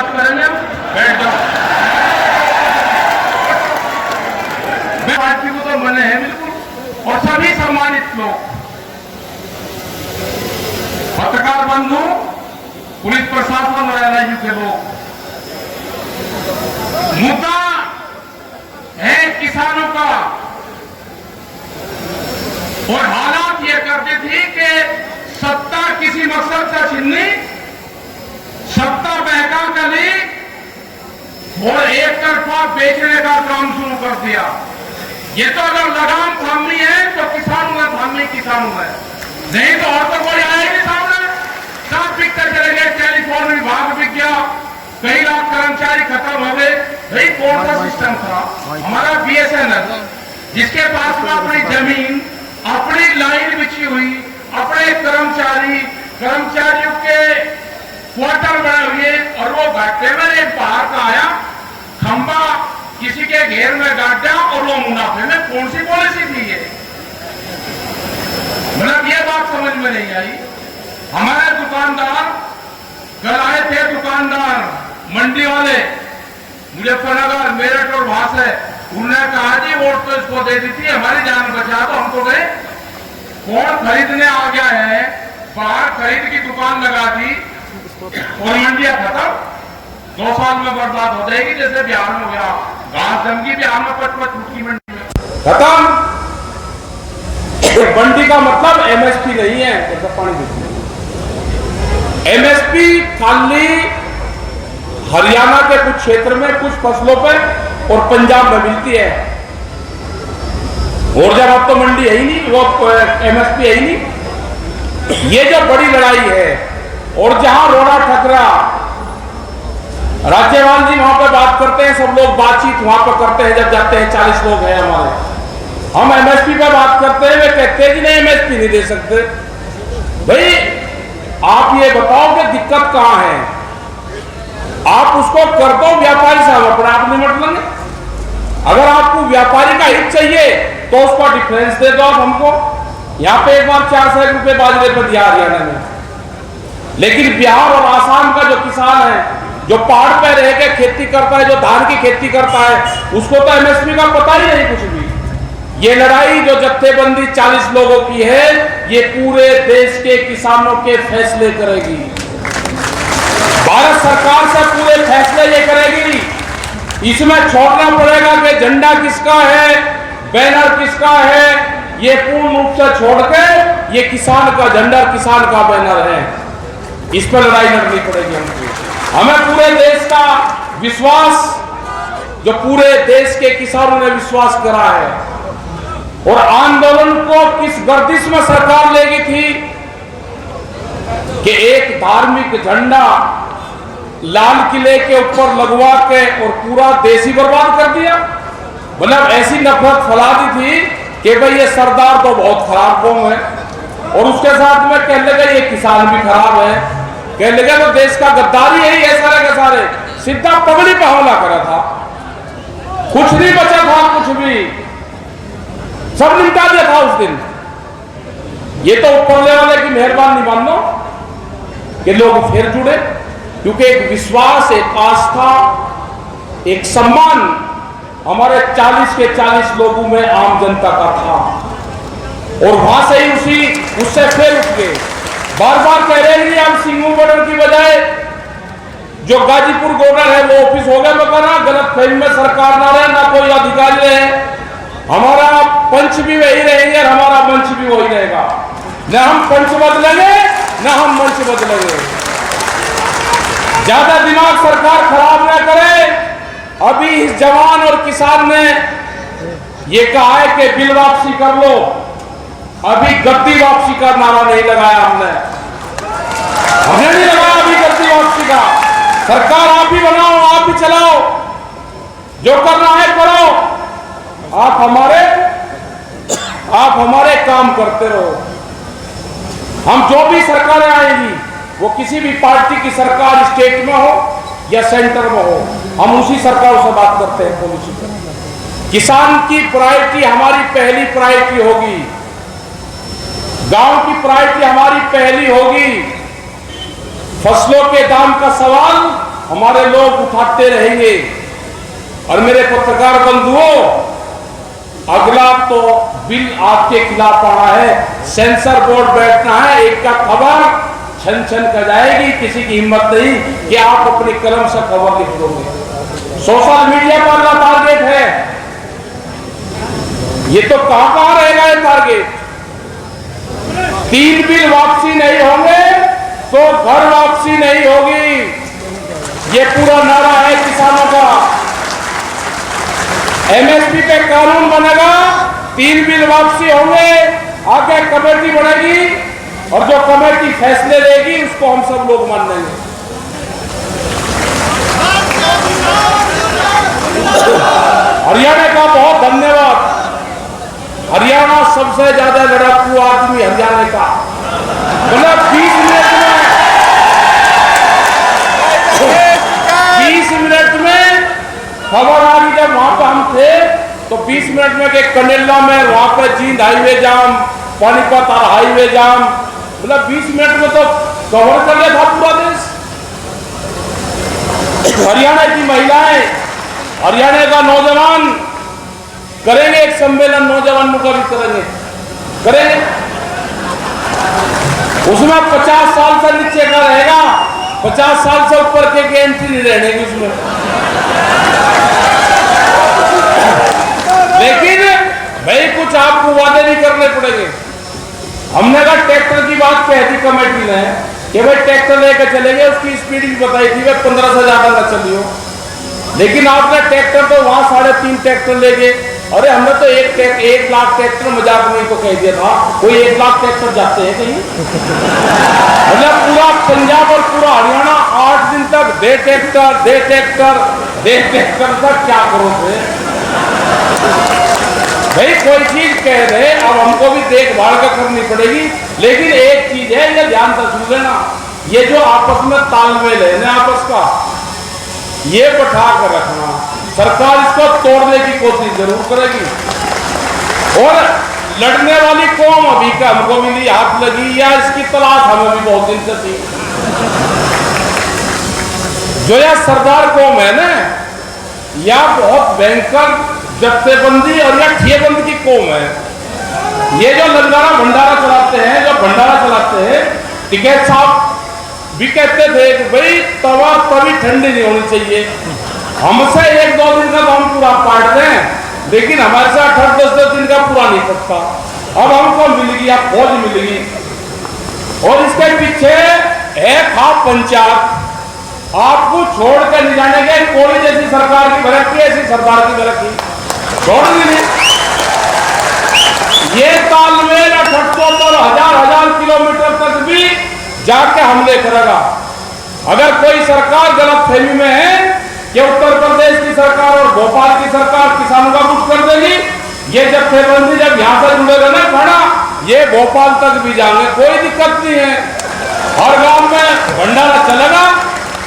बात करेंगे, बैठ जाओ। पार्टी को तो मने है बिल्कुल। और सभी सम्मानित लोग, पत्रकार बंधु, पुलिस प्रशासन और एनआईयू के लोग, मुद्दा है किसानों का। और हालात ये करती थी कि सत्ता किसी मकसद से छीननी, सत्ता बहका कली और एक तरफा बेचने का काम शुरू कर दिया। ये तो अगर लगाम थामनी है तो किसानों में थामनी किसानों में, नहीं तो और तो कोई आएगी सामने। सब बिकते चले गए, टेलीफोन विभाग बिक गया, कई लाख कर्मचारी खत्म हो गए। भाई कौन सा सिस्टम था हमारा? बीएसएनएल, जिसके पास में अपनी जमीन, अपनी लाइन बिछी हुई, अपने कर्मचारियों के क्वार्टर बने हुए, और वो घाटे में एक बाहर का आया खंबा किसी के घेर में गाड़ दिया और वो मुनाफे में। कौन सी पॉलिसी थी ये? मतलब ये बात समझ में नहीं आई। हमारे दुकानदार कल आए थे, दुकानदार मंडी वाले मुजफ्फरनगर, मेरठ और वहां से, उन्होंने कहा जी वोट तो इसको दे दी थी, हमारी जान बचा, तो हम तो गए। कौन खरीदने आ गया है? बाहर खरीद की दुकान लगा दी और मंडियां खत्म। 2 साल में बर्बाद हो जाएगी, जैसे बिहार में हो गया। घास जमगी बिहार में, पट टूटगी मंडी में, खत्म। मंडी का मतलब एमएसपी नहीं है। एमएसपी खाली हरियाणा के कुछ क्षेत्र में कुछ फसलों पर और पंजाब में मिलती है, और जब अब तो मंडी है ही नहीं, वो एमएसपी है ही नहीं। ये जो बड़ी लड़ाई है, और जहां रोड़ा ठकरा, राज्यपाल जी वहां पर बात करते हैं, सब लोग बातचीत वहां पर करते हैं, जब जाते हैं 40 लोग हैं हमारे, हम एमएसपी पे बात करते हैं, वे कहते हैं कि नहीं एमएसपी नहीं दे सकते। भाई आप ये बताओ कि दिक्कत कहां है? आप उसको कर दो, व्यापारी साहब अपने आप निपट लेंगे। अगर आपको व्यापारी का हित चाहिए तो उसका डिफरेंस दे दो आप हमको। यहां पे एक बार 400 रुपए बाजरे पर दिया हरियाणा में, लेकिन बिहार और आसाम का जो किसान है, जो पहाड़ पर रह के खेती करता है, जो धान की खेती करता है, उसको तो एमएसपी का पता ही नहीं कुछ भी। ये लड़ाई जो जत्थेबंदी 40 लोगों की है, ये पूरे देश के किसानों के फैसले करेगी। भारत सरकार से पूरे फैसले ये करेगी। इसमें छोड़ना पड़ेगा कि झंडा किसका है, बैनर किसका है, ये पूर्ण रूप से छोड़ के ये किसान का झंडा, किसान का बैनर है। इस पर लड़ाई लड़नी पड़ेगी हमको। हमें पूरे देश का विश्वास, जो पूरे देश के किसानों ने विश्वास करा है, और आंदोलन को किस गर्दिश में सरकार लेगी थी कि एक धार्मिक झंडा लाल किले के ऊपर लगवा के और पूरा देश ही बर्बाद कर दिया। मतलब ऐसी नफरत फैला दी थी कि भाई ये सरदार तो बहुत खराब कौम है, और उसके साथ में कहने लगा ये किसान भी खराब है, कहने लगा तो देश का गद्दारी यही है सारे के सारे। सीधा पगड़ी पे हमला करा था, कुछ नहीं बचा था, कुछ भी सब निपटा दिया था उस दिन। ये तो ऊपर वाले की मेहरबानी मानो कि लोग फिर जुड़े, क्योंकि एक विश्वास, एक आस्था, एक सम्मान हमारे 40 के 40 लोगों में आम जनता का था, और वहां से ही उससे फिर उठ गए। बार बार कह रहे हैं हम सिंगू बॉर्डर की बजाय जो गाजीपुर बॉर्डर है वो ऑफिस हो गया बकाना, गलत फहमी में सरकार ना रहे, ना कोई अधिकारी रहे, हमारा पंच भी वही रहेंगे और हमारा मंच भी वही रहेगा। न हम पंच बदलेंगे न हम मंच बदलेंगे। ज्यादा दिमाग सरकार खराब न करे। अभी इस जवान और किसान ने ये कहा है कि बिल वापसी कर लो, अभी गद्दी वापसी का नारा नहीं लगाया हमने नहीं लगाया अभी गद्दी वापसी का। सरकार आप ही बनाओ, आप ही चलाओ, जो करना है करो, आप हमारे काम करते रहो। हम जो भी सरकारें आएंगी वो किसी भी पार्टी की सरकार स्टेट में हो या सेंटर में हो, हम उसी सरकार से बात करते हैं पॉलिसी पर। किसान की प्रायोरिटी हमारी पहली प्रायोरिटी होगी, गांव की प्रायोरिटी हमारी पहली होगी, फसलों के दाम का सवाल हमारे लोग उठाते रहेंगे। और मेरे पत्रकार बंधुओं, अगला तो बिल आपके खिलाफ आना है, सेंसर बोर्ड बैठना है, एक का खबर छन छन कर जाएगी, किसी की हिम्मत नहीं कि आप अपनी कलम से खबर लिख दोगे। सोशल मीडिया पर का टारगेट है, ये तो कहां रहेगा ये टारगेट। 3 बिल वापसी नहीं होंगे तो घर वापसी नहीं होगी, ये पूरा नारा है किसानों का। एमएसपी पे कानून बनेगा, 3 बिल वापसी होंगे, आगे कमेटी बनेगी और जो कमेटी फैसले लेगी उसको हम सब लोग मान लेंगे। हरियाणा का बहुत धन्यवाद। हरियाणा सबसे ज्यादा लड़ाकू आदमी हरियाणा का, मतलब 20 मिनट में खबर आ रही। जब वहां पर हम थे तो 20 मिनट में कि कनेला में वहां पर जींद हाईवे जाम, पानीपत हाईवे जाम, मतलब 20 मिनट में तो कवर कर लिया था पूरा देश। हरियाणा की महिलाएं, हरियाणा का नौजवान करेंगे एक सम्मेलन, नौजवान मुकाबले करेंगे। उसमें 50 साल से नीचे का रहेगा, 50 साल से ऊपर के एंट्री नहीं रहेगी उसमें। लेकिन भाई कुछ आपको वादे नहीं करने पड़ेंगे। हमने कहा ट्रैक्टर की बात कह दी कमेटी ने कि भाई ट्रैक्टर लेकर चलेंगे, उसकी स्पीड भी बताई थी भाई 15 से ज्यादा न चलियो। लेकिन आपने ट्रैक्टर तो वहां 3.5 ट्रैक्टर लेके, अरे हमने तो 1 लाख ट्रैक्टर मजाक में तो कह दिया था, कोई 1 लाख ट्रैक्टर जाते हैं कहीं? मतलब पूरा पंजाब और पूरा हरियाणा 8 दिन तक दे ट्रैक्टर तक क्या करोगे भाई? कोई चीज कह रहे, अब हमको भी देखभाल का करनी पड़ेगी। लेकिन एक चीज है, ये ध्यान से सुन लेना, ये जो आपस में तालमेल है ना आपस का, ये बैठा कर रखना। सरकार इसको तोड़ने की कोशिश जरूर करेगी। और लड़ने वाली कौम अभी का हमको मिली, हाथ लगी, या इसकी तलाश हमें भी बहुत दिन से थी। जो यह सरदार कौम है ना, या बहुत भयंकर जत्थेबंदी और या ठिएबंद की कौम है। ये जो लंगारा भंडारा चलाते हैं, जो भंडारा चलाते हैं, टिकैत साहब भी कहते थे कि भाई तवा कभी ठंडी नहीं होनी चाहिए। हमसे 1-2 दिन का तो हम पूरा काट दें, लेकिन हमारे से 8-10 दिन का पूरा नहीं सकता। अब हमको मिल गया, फौज मिल गई, और इसके पीछे है खाप पंचायत। आपको छोड़ कर नहीं जाने के, कोई जैसी सरकार की भरती, ऐसी सरकार की भरती छोड़ नहीं। ये तालमेल 78 हजार किलोमीटर तक भी जाके हमले करेगा। अगर कोई सरकार गलत फहमी में है कि उत्तर प्रदेश की सरकार और भोपाल की सरकार किसानों का कुछ कर देगी, ये जत्थेबंदी जब यहां से जुड़ेगा ना खड़ा, ये भोपाल तक भी जाएंगे, कोई दिक्कत नहीं है। हर गांव में भंडारा चलेगा,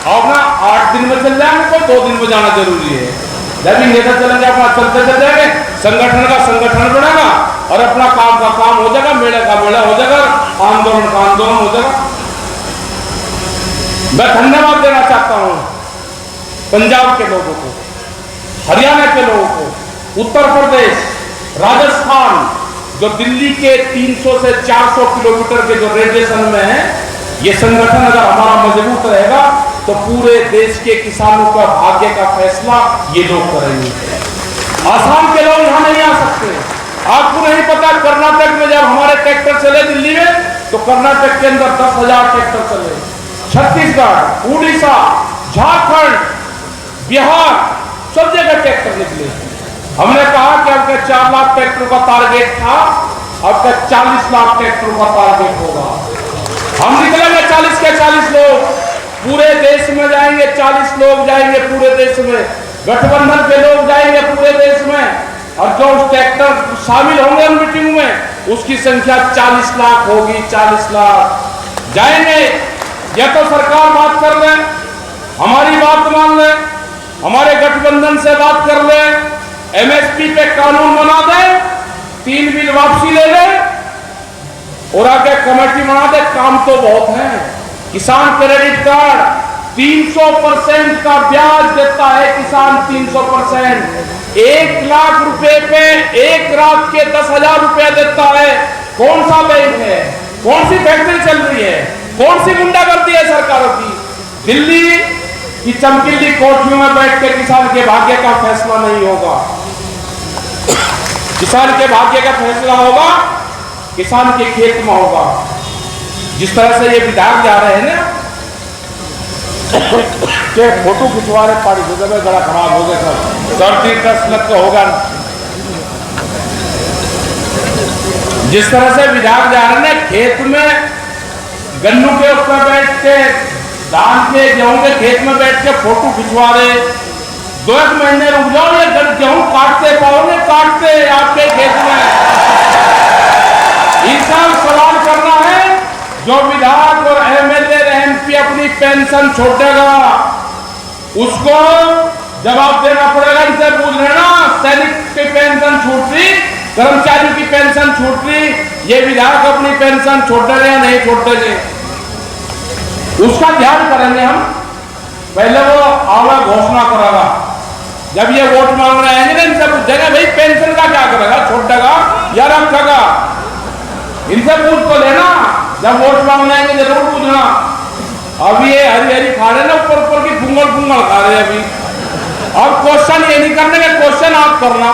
और ना 8 दिन में चल जाएंगे, कोई 2 दिन में जाना जरूरी है। जब नेता चलेंगे अपना चलते चल जाएंगे, संगठन का संगठन बनेगा और अपना काम का काम हो जाएगा, मेले का मेला हो जाएगा, आंदोलन का आंदोलन हो जाएगा। मैं धन्यवाद देना चाहता हूं पंजाब के लोगों को, हरियाणा के लोगों को, उत्तर प्रदेश, राजस्थान, जो दिल्ली के 300 से 400 किलोमीटर के जो रेडिएशन में है, ये संगठन अगर हमारा मजबूत रहेगा तो पूरे देश के किसानों का भाग्य का फैसला ये लोग करेंगे। आसाम के लोग यहां नहीं आ सकते। आपको नहीं पता, कर्नाटक में जब हमारे ट्रैक्टर चले दिल्ली में, तो कर्नाटक के अंदर 10,000 ट्रैक्टर चले। छत्तीसगढ़, उड़ीसा, झारखंड, बिहार, सब जगह ट्रैक्टर निकले। हमने कहा कि अब 4 लाख ट्रैक्टर का टारगेट था, अब 40 लाख ट्रैक्टर का टारगेट होगा। हम निकलेंगे 40 के 40 लोग, पूरे देश में जाएंगे, 40 लोग जाएंगे पूरे देश में, गठबंधन के लोग जाएंगे पूरे देश में, और जो उस ट्रैक्टर शामिल होंगे मीटिंग में, उसकी संख्या 40 लाख होगी। 40 लाख जाएंगे। या तो सरकार बात कर ले, हमारी बात मान ले, हमारे गठबंधन से बात कर ले, एमएसपी पे कानून बना दे, 3 बिल वापसी ले ले, और आगे कमेटी बना दे। काम तो बहुत है, किसान क्रेडिट कार्ड, 300% का ब्याज देता है किसान। 300%। 1 लाख रुपए पे एक रात के 10,000 रुपए देता है। कौन सा बैंक है? कौन सी फैक्ट्री चल रही है? कौन सी गुंडागर्दी है सरकारों की? दिल्ली की चमकीली कोठियों में बैठ के किसान के भाग्य का फैसला नहीं होगा। किसान के भाग्य का फैसला होगा किसान के खेत में होगा। जिस तरह से ये विधायक जा रहे हैं ना के फोटो खिंचवा रहे, पानी में गला खराब हो गया, सब सर्दी दस्त लग तो होगा। जिस तरह से विधायक जा रहे हैं खेत में गन्नू के ऊपर बैठ के, धान के गेहूं के खेत में बैठ के फोटो खिंचवा रहे। 2 महीने रुक जाओ, ये गेहूं काटते पाओगे, काटते आपके खेत में। इस साल सवाल करना है जो विधायक और एमएलए एमपी अपनी पेंशन छोड़ेगा उसको जवाब देना पड़ेगा। इनसे पूछ लेना सैनिक की पेंशन छूट रही, कर्मचारियों की पेंशन छूट रही, ये विधायक अपनी पेंशन छोड़ रहे या नहीं छोड़ रहे, उसका ध्यान करेंगे हम। पहले वो आवा घोषणा करेगा, जब ये वोट मांग रहे हैं इनसे पूछेगा भाई पेंशन का क्या करेगा, छोड़ देगा या रखेगा? इनसे पूछ तो लेना, जब वोट मांगने आएंगे जरूर पूछना। अब ये हरी हरी खा रहे ना, ऊपर ऊपर की फुंगल फुंगल खा रहे अभी। और क्वेश्चन ये नहीं करने के, क्वेश्चन आप करना।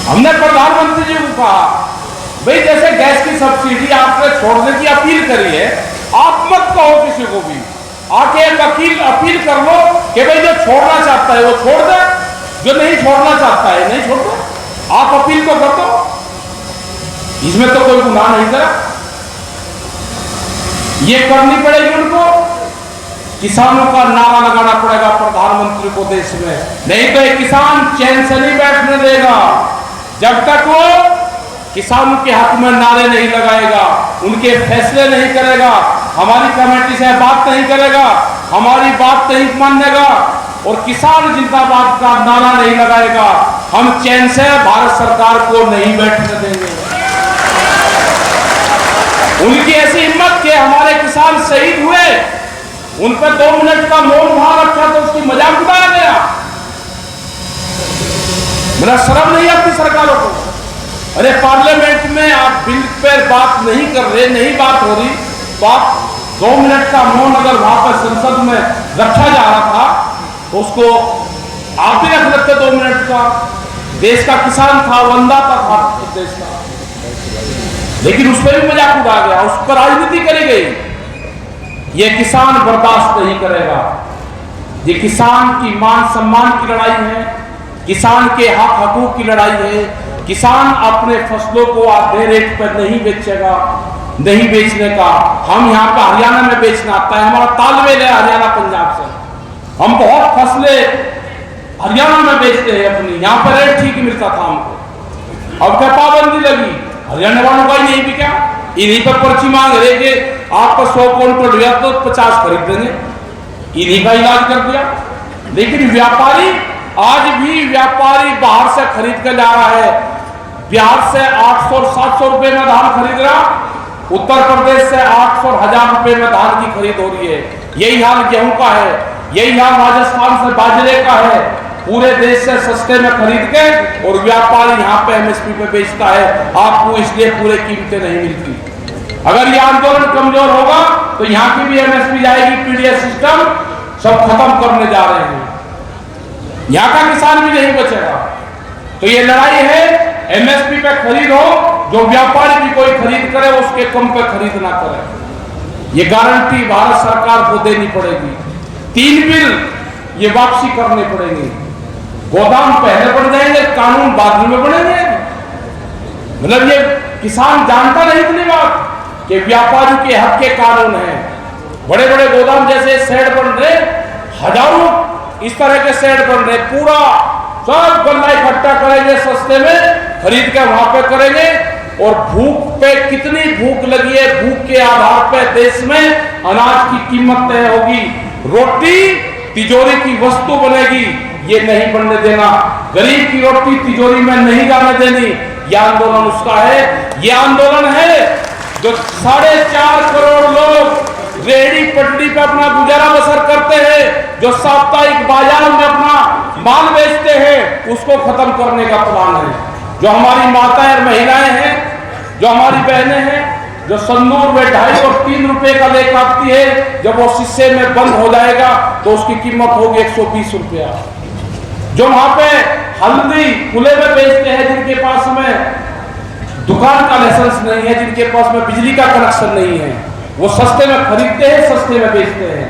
हमने प्रधानमंत्री जी को कहा भाई जैसे गैस की सब्सिडी आपने छोड़ने की अपील करी है, आप मत कहो किसी को भी, आके एक अपील कर लो कि भाई जो छोड़ना चाहता है वो छोड़ दे, जो नहीं छोड़ना चाहता है नहीं छोड़ दो। आप अपील तो कर दो, इसमें तो कोई गुनाह नहीं करा। ये करनी पड़ेगी उनको। किसानों का नारा लगाना पड़ेगा प्रधानमंत्री को देश में, नहीं तो एक किसान चैन से नहीं बैठने देगा जब तक वो किसानों के हक में नारे नहीं लगाएगा, उनके फैसले नहीं करेगा, हमारी कमेटी से बात नहीं करेगा, हमारी बात नहीं मानेगा और किसान जिंदाबाद का नारा नहीं लगाएगा, हम चैन से भारत सरकार को नहीं बैठने देंगे। उनकी ऐसी हिम्मत कि हमारे किसान शहीद हुए, उन पर 2 मिनट का मौन भाव रखा तो उसकी मजाक उड़ाया गया। मेरा शर्म नहीं आती सरकारों को। अरे पार्लियामेंट में आप बिल पर बात नहीं कर रहे, नहीं बात हो रही, तो आप 2 मिनट का मौन अगर वहां पर संसद में रखा जा रहा था तो उसको आप भी रख लेते 2 मिनट का। देश का किसान था, वंदाता था देश का, लेकिन उस पर भी मजाक उड़ा गया, उस पर राजनीति करी गई। ये किसान बर्दाश्त नहीं करेगा। ये किसान की मान सम्मान की लड़ाई है, किसान के हक हकूक की लड़ाई है। किसान अपने फसलों को आधे रेट पर नहीं बेचेगा, नहीं बेचने का। हम यहाँ पर हरियाणा में बेचना आता है, हमारा तालमेल है हरियाणा पंजाब से, हम बहुत फसलें हरियाणा में बेचते हैं अपनी, यहाँ पर रेट ठीक मिलता था हमको। अब क्या पाबंदी लगी, हरियाणा वालों का ही नहीं बिका, इन्हीं पर पर्ची मांग रहे कि आपको 100 क्विंटल लिया तो 50 खरीद देंगे, इन्हीं का इलाज कर दिया। लेकिन व्यापारी, आज भी व्यापारी बाहर से खरीद कर ला रहा है। बिहार से 800-700 रुपए में धान खरीद रहा, उत्तर प्रदेश से 800-1000 रुपए में धान की खरीद हो रही है। यही हाल गेहूं का है, यही हाल राजस्थान से बाजरे का है। पूरे देश से सस्ते में खरीद के और व्यापारी यहाँ पे एमएसपी पे बेचता है, आपको इसलिए पूरे कीमतें नहीं मिलती। अगर ये आंदोलन कमजोर होगा तो यहाँ की भी एमएसपी जाएगी, पीडीएस सिस्टम सब खत्म करने जा रहे हैं, यहाँ का किसान भी नहीं बचेगा। तो ये लड़ाई है, एमएसपी पे खरीद हो, जो व्यापारी भी कोई खरीद करे उसके कम पे खरीद ना करे। ये गारंटी भारत सरकार को देनी पड़ेगी। 3 बिल ये वापसी करनी पड़ेगी। गोदाम पहले बढ़ जाएंगे, कानून बाद में बढ़ेंगे। मतलब ये किसान जानता नहीं इतनी बात कि व्यापारियों के हक के कानून हैं। बड़े बड़े गोदाम जैसे शेड बन रहे, हजारों इस तरह के शेड बन रहे, पूरा सब गन्ना इकट्ठा करेंगे, सस्ते में खरीद के वहां पे करेंगे। और भूख पे कितनी भूख लगी है, भूख के आधार पे देश में अनाज की कीमत तय होगी, रोटी तिजोरी की वस्तु बनेगी, ये नहीं बनने देना। गरीब की रोटी तिजोरी में नहीं जाने देनी, यह आंदोलन उसका है। यह आंदोलन है जो 4.5 करोड़ लोग रेहड़ी पटड़ी पे अपना गुजारा बसर करते हैं, जो साप्ताहिक बाजार में अपना माल बेचते हैं, उसको खत्म करने का प्लान है। जो हमारी माताएं और महिलाएं हैं, जो हमारी बहनें हैं, जो संदूर में 2.5 और 3 रुपए का लेकर आती है, जब वो शीशे में बंद हो जाएगा तो उसकी कीमत होगी 120 रुपया। जो वहां पे हल्दी खुले में बेचते हैं, जिनके पास में दुकान का लाइसेंस नहीं है, जिनके पास में बिजली का कनेक्शन नहीं है, वो सस्ते में खरीदते हैं, सस्ते में बेचते हैं।